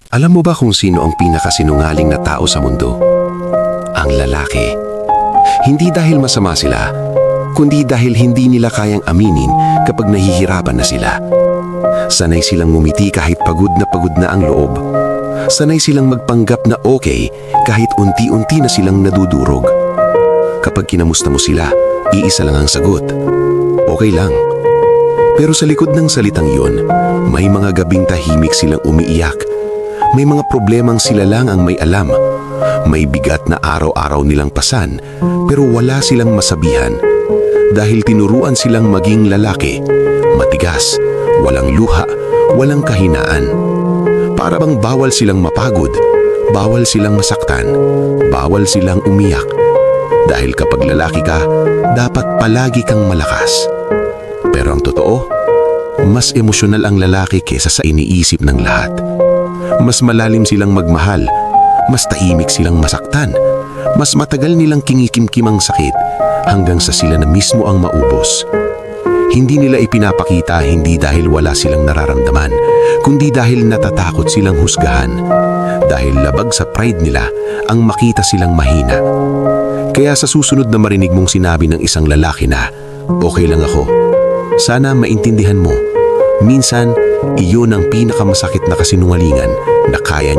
Alam mo ba kung sino ang pinakasinungaling na tao sa mundo? Ang lalaki. Hindi dahil masama sila, kundi dahil hindi nila kayang aminin kapag nahihirapan na sila. Sanay silang ngumiti kahit pagod na ang loob. Sanay silang magpanggap na okay kahit unti-unti na silang nadudurog. Kapag kinamusta mo sila, iisa lang ang sagot. Okay lang. Pero sa likod ng salitang yun, may mga gabing tahimik silang umiiyak. May mga problemang sila lang ang may alam. May bigat na araw-araw nilang pasan, pero wala silang masabihan. Dahil tinuruan silang maging lalaki, matigas, walang luha, walang kahinaan. Para bang bawal silang mapagod, bawal silang masaktan, bawal silang umiyak. Dahil kapag lalaki ka, dapat palagi kang malakas. Pero ang totoo, mas emosyonal ang lalaki kesa sa iniisip ng lahat. Mas malalim silang magmahal, mas tahimik silang masaktan, mas matagal nilang kinikimkim ang sakit hanggang sa sila na mismo ang maubos. Hindi nila ipinapakita hindi dahil wala silang nararamdaman, kundi dahil natatakot silang husgahan. Dahil labag sa pride nila ang makita silang mahina. Kaya sa susunod na marinig mong sinabi ng isang lalaki na, okay lang ako, sana maintindihan mo, minsan, iyon ang pinakamasakit na kasinungalingan na kaya niya.